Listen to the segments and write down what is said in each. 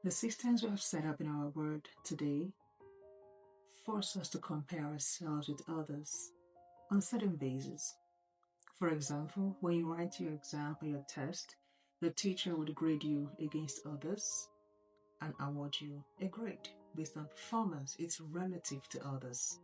The systems we have set up in our world today force us to compare ourselves with others on certain basis. For example, when you write your exam or your test, the teacher would grade you against others and award you a grade based on performance. It's relative to others.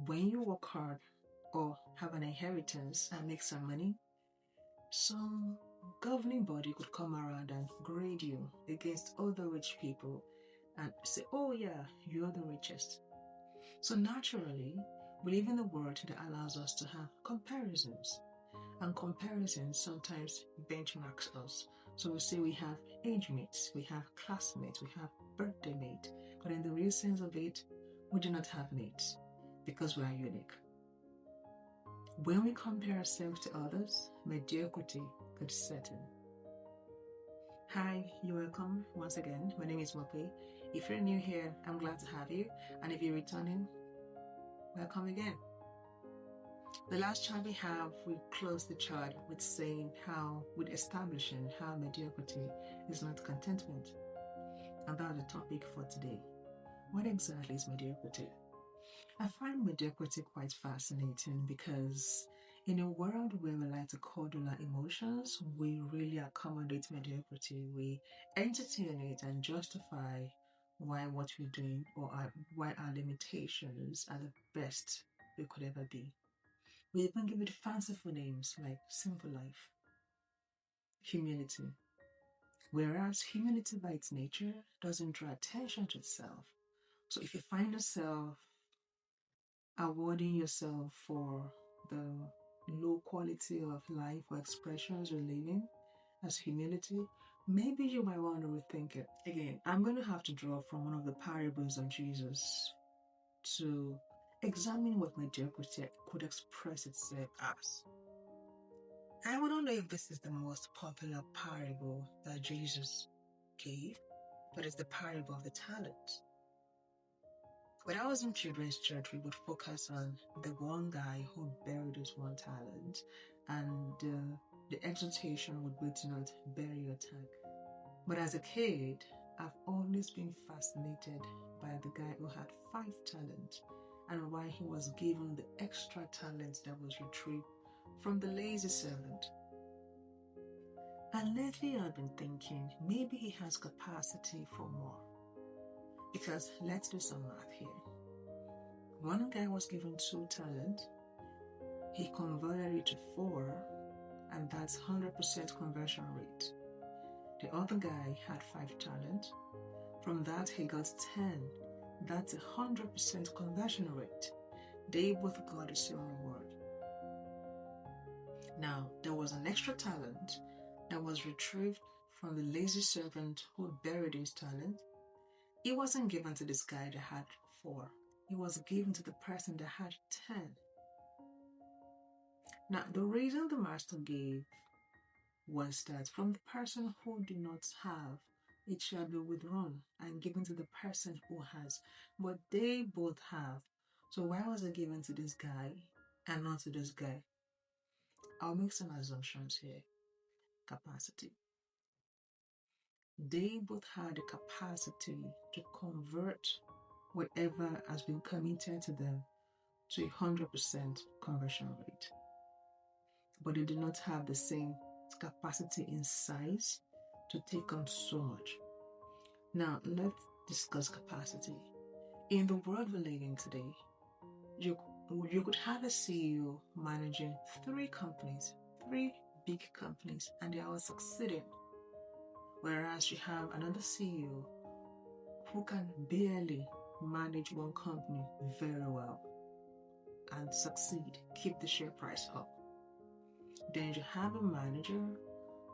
When you work hard or have an inheritance and make some money, some governing body could come around and grade you against other rich people and say, oh yeah, you're the richest. So naturally, we live in a world that allows us to have comparisons. And comparisons sometimes benchmarks us. So we say we have age mates, we have classmates, we have birthday mate. But in the real sense of it, we do not have mates because we are unique. When we compare ourselves to others, mediocrity could set in. Hi, you're welcome once again. My name is Mope. If you're new here, I'm glad to have you. And if you're returning, welcome again. The last chart we closed the chart with establishing how mediocrity is not contentment. And that's the topic for today. What exactly is mediocrity? I find mediocrity quite fascinating because in a world where we like to coddle our emotions, we really accommodate mediocrity. We entertain it and justify why what we're doing or why our limitations are the best we could ever be. We even give it fanciful names like simple life, humility. Whereas humility by its nature doesn't draw attention to itself. So if you find yourself awarding yourself for the low quality of life or expressions you're living as humility, maybe you might want to rethink it. Again, I'm going to have to draw from one of the parables of Jesus to examine what mediocrity could express itself as. I don't know if this is the most popular parable that Jesus gave, but it's the parable of the talents. When I was in children's church, we would focus on the one guy who buried his one talent, and the exhortation would be to not bury your tag. But as a kid, I've always been fascinated by the guy who had 5 talents and why he was given the extra talent that was retrieved from the lazy servant. And lately I've been thinking maybe he has capacity for more. Because let's do some math here. One guy was given 2 talents, he converted it to 4, and that's 100% conversion rate. The other guy had 5 talents, from that he got 10, that's 100% conversion rate. They both got the same reward. Now, there was an extra talent that was retrieved from the lazy servant who buried his talent. It wasn't given to this guy that had 4. It was given to the person that had 10. Now, the reason the master gave was that from the person who did not have, it shall be withdrawn and given to the person who has. But they both have. So why was it given to this guy and not to this guy? I'll make some assumptions here. Capacity. They both had the capacity to convert whatever has been committed to them to 100% conversion rate. But they do not have the same capacity in size to take on so much. Now, let's discuss capacity. In the world we live in today, you could have a CEO managing 3 companies, 3 big companies, and they are all succeeding. Whereas you have another CEO who can barely manage one company very well and succeed, keep the share price up. Then you have a manager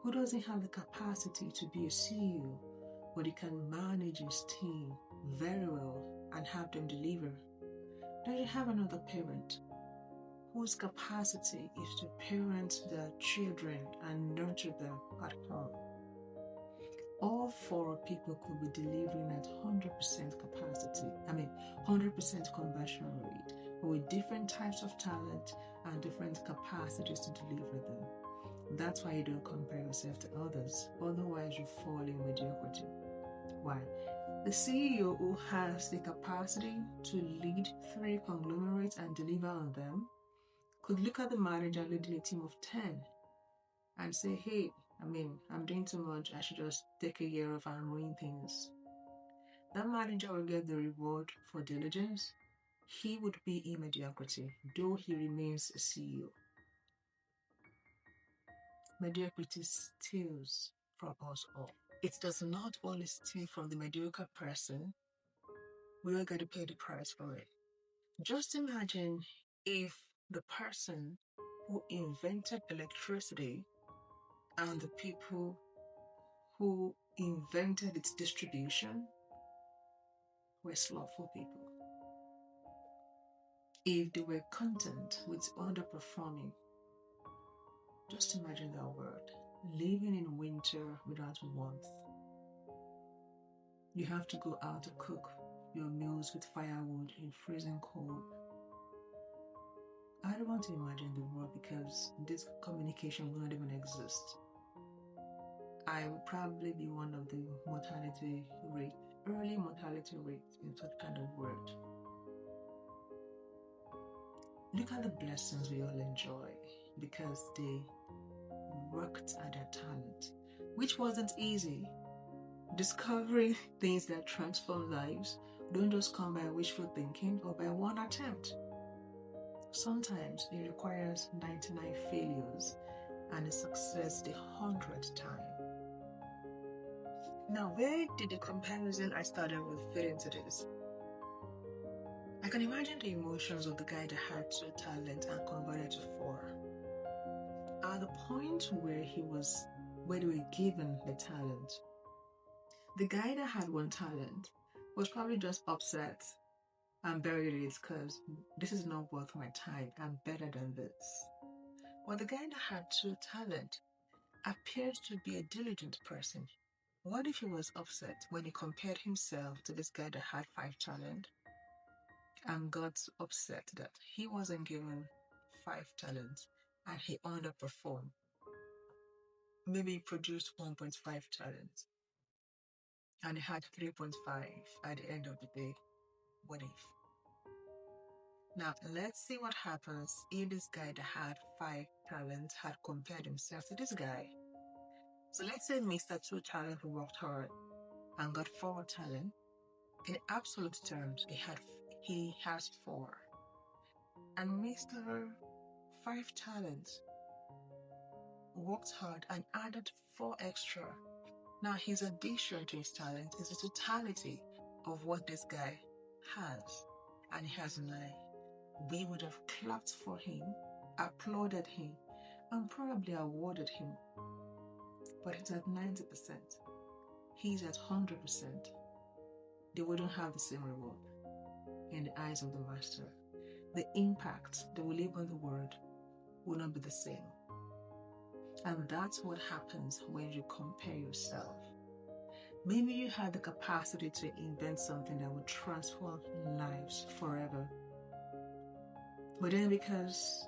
who doesn't have the capacity to be a CEO, but he can manage his team very well and have them deliver. Then you have another parent whose capacity is to parent their children and nurture them at home. All 4 people could be delivering at 100% capacity, 100% conversion rate, but with different types of talent and different capacities to deliver them. That's why you don't compare yourself to others, otherwise you fall in mediocrity. Why? The CEO who has the capacity to lead 3 conglomerates and deliver on them could look at the manager leading a team of 10 and say, hey, I'm doing too much. I should just take a year off and ruin things. That manager will get the reward for diligence. He would be in mediocrity, though he remains a CEO. Mediocrity steals from us all. It does not only steal from the mediocre person, we are going to pay the price for it. Just imagine if the person who invented electricity and the people who invented its distribution were slothful people. If they were content with underperforming, just imagine that world, living in winter without warmth. You have to go out to cook your meals with firewood in freezing cold. I don't want to imagine the world because this communication will not even exist. I will probably be one of the early mortality rate in such kind of world. Look at the blessings we all enjoy because they worked at their talent, which wasn't easy. Discovering things that transform lives don't just come by wishful thinking or by one attempt. Sometimes it requires 99 failures and a success the 100th time. Now, where did the comparison I started with fit into this? I can imagine the emotions of the guy that had 2 talents and converted to 4. At the point where they were given the talent, the guy that had 1 talent was probably just upset and buried it because this is not worth my time. I'm better than this. But the guy that had 2 talent appears to be a diligent person. What if he was upset when he compared himself to this guy that had 5 talent and got upset that he wasn't given 5 talents and he underperformed? Maybe he produced 1.5 talents and he had 3.5 at the end of the day. What if? Now, let's see what happens if this guy that had 5 talents had compared himself to this guy. So let's say Mr. 2 talent who worked hard and got 4 talent. In absolute terms, he has 4. And Mr. 5 talents worked hard and added 4 extra. Now his addition to his talent is the totality of what this guy has. And he has 9. We would have clapped for him, applauded him, and probably awarded him. But it's at 90%. He's at 100%. They wouldn't have the same reward in the eyes of the master. The impact they will leave on the world will not be the same. And that's what happens when you compare yourself. Maybe you had the capacity to invent something that would transform lives forever. But then because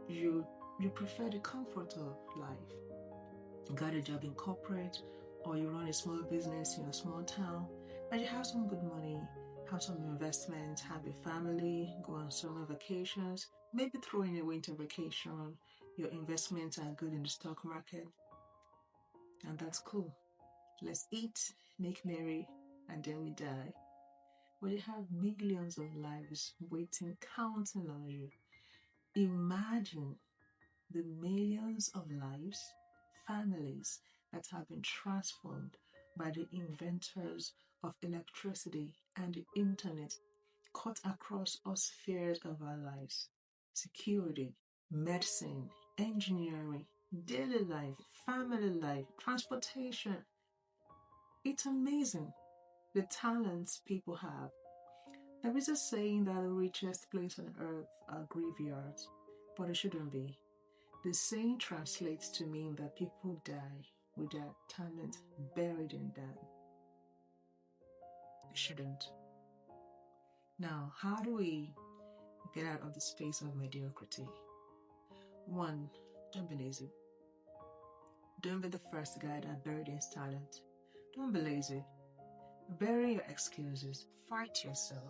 you prefer the comfort of life, you got a job in corporate or you run a small business in a small town, and you have some good money, have some investments, have a family, go on summer vacations, maybe throw in a winter vacation, your investments are good in the stock market, and that's cool. Let's eat, make merry, and then we die. But you have millions of lives waiting, counting on you. Imagine the millions of lives, families that have been transformed by the inventors of electricity and the internet, cut across all spheres of our lives. Security, medicine, engineering, daily life, family life, transportation. It's amazing the talents people have. There is a saying that the richest place on earth are graveyards, but it shouldn't be. The saying translates to mean that people die with their talent buried in them. It shouldn't. Now, how do we get out of the space of mediocrity? 1, don't be lazy. Don't be the first guy that buried his talent. Don't be lazy. Bury your excuses. Fight yourself.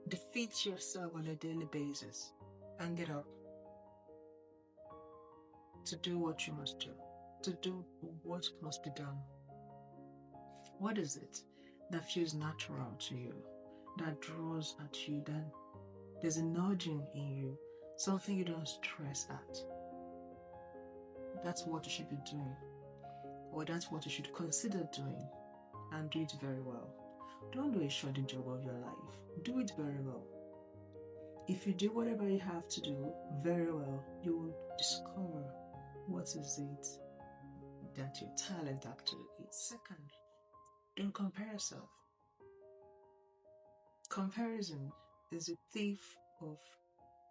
Defeat yourself on a daily basis. And get up to do what you must do. To do what must be done. What is it that feels natural to you? That draws at you? That there's a nudging in you. Something you don't stress at. That's what you should be doing. Or that's what you should consider doing. And do it very well. Don't do a shoddy job of your life. Do it very well. If you do whatever you have to do very well, you will discover what is it that your talent actually is. Second, don't compare yourself. Comparison is a thief of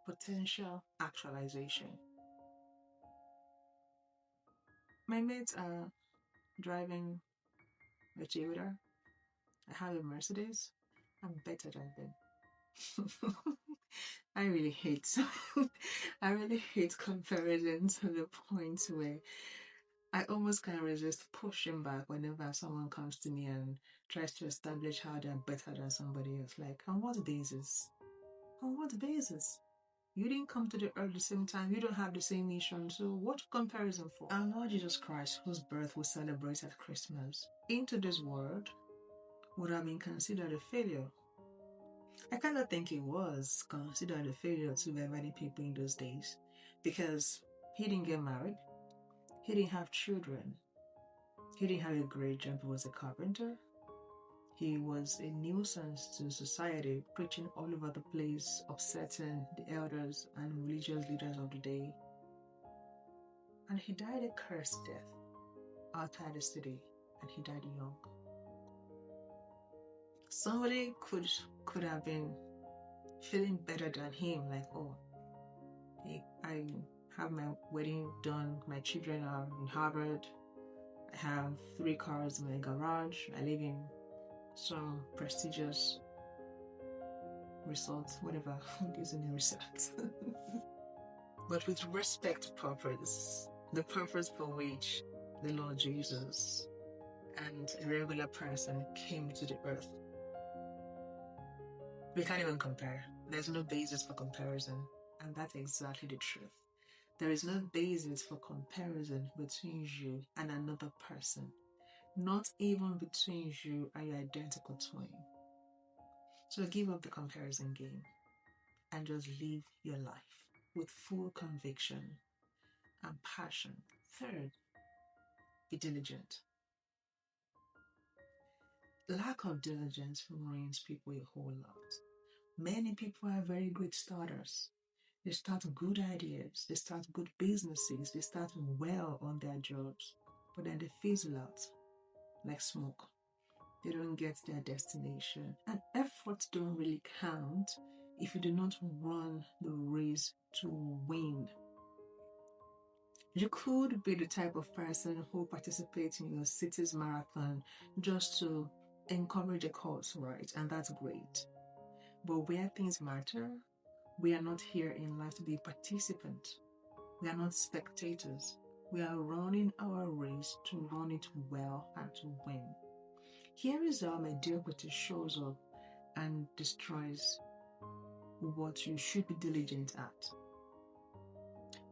potential actualization. My mates are driving a Toyota. I have a Mercedes. I'm better than them. I really hate comparison to the point where I almost kind of resist pushing back whenever someone comes to me and tries to establish how they're better than somebody else. Like, on what basis? On what basis? You didn't come to the earth at the same time. You don't have the same mission. So what comparison for? Our Lord Jesus Christ, whose birth we celebrate at Christmas, into this world would have been considered a failure. I kind of think it was considered a failure to by many people in those days because he didn't get married. He didn't have children. He didn't have a great job. He was a carpenter. He was a nuisance to society, preaching all over the place, upsetting the elders and religious leaders of the day. And he died a cursed death outside the city, and he died young. Somebody could have been feeling better than him, like, oh, I have my wedding done, my children are in Harvard, I have 3 cars in my garage, I live in some prestigious resort, whatever is in the resort. But with respect to purpose, the purpose for which the Lord Jesus and a regular person came to the earth, we can't even compare. There's no basis for comparison, and that's exactly the truth. There is no basis for comparison between you and another person, not even between you and your identical twin. So give up the comparison game and just live your life with full conviction and passion. Third, be diligent. Lack of diligence ruins people a whole lot. Many people are very great starters. They start good ideas, they start good businesses, they start well on their jobs, but then they fizzle out like smoke. They don't get their destination. And efforts don't really count if you do not run the race to win. You could be the type of person who participates in your city's marathon just to encourage a cause, right? And that's great. But where things matter, we are not here in life to be participants. We are not spectators. We are running our race to run it well and to win. Here is how mediocrity shows up and destroys what you should be diligent at.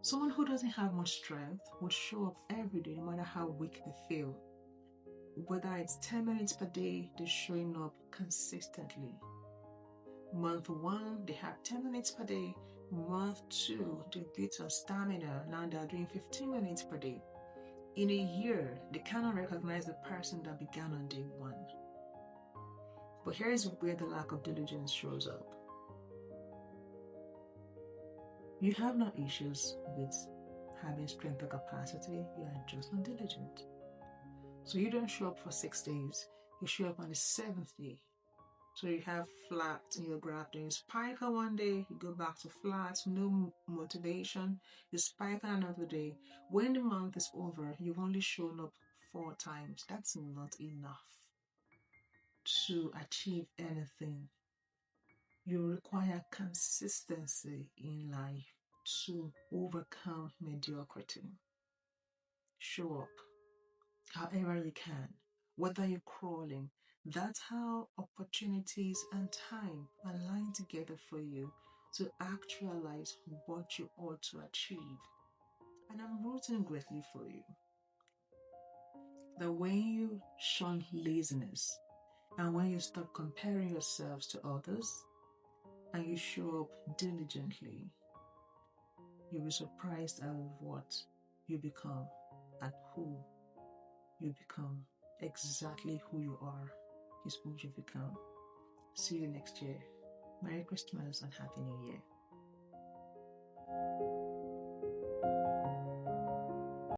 Someone who doesn't have much strength would show up every day, no matter how weak they feel. Whether it's 10 minutes per day, they're showing up consistently. Month 1, they have 10 minutes per day. Month 2, they built some stamina. Now they're doing 15 minutes per day. In a year, they cannot recognize the person that began on day 1. But here's where the lack of diligence shows up. You have no issues with having strength or capacity, you are just not diligent. So you don't show up for 6 days, you show up on the 7th day. So you have flat in your graph, then you spike on one day, you go back to flat, no motivation, you spike on another day. When the month is over, you've only shown up 4 times. That's not enough to achieve anything. You require consistency in life to overcome mediocrity. Show up however you can, whether you're crawling. That's how opportunities and time align together for you to actualize what you ought to achieve. And I'm rooting greatly for you. The way you shun laziness and when you stop comparing yourselves to others and you show up diligently, you'll be surprised at what you become and who you become. Exactly who you are is who you become. See you next year. Merry Christmas and Happy New Year.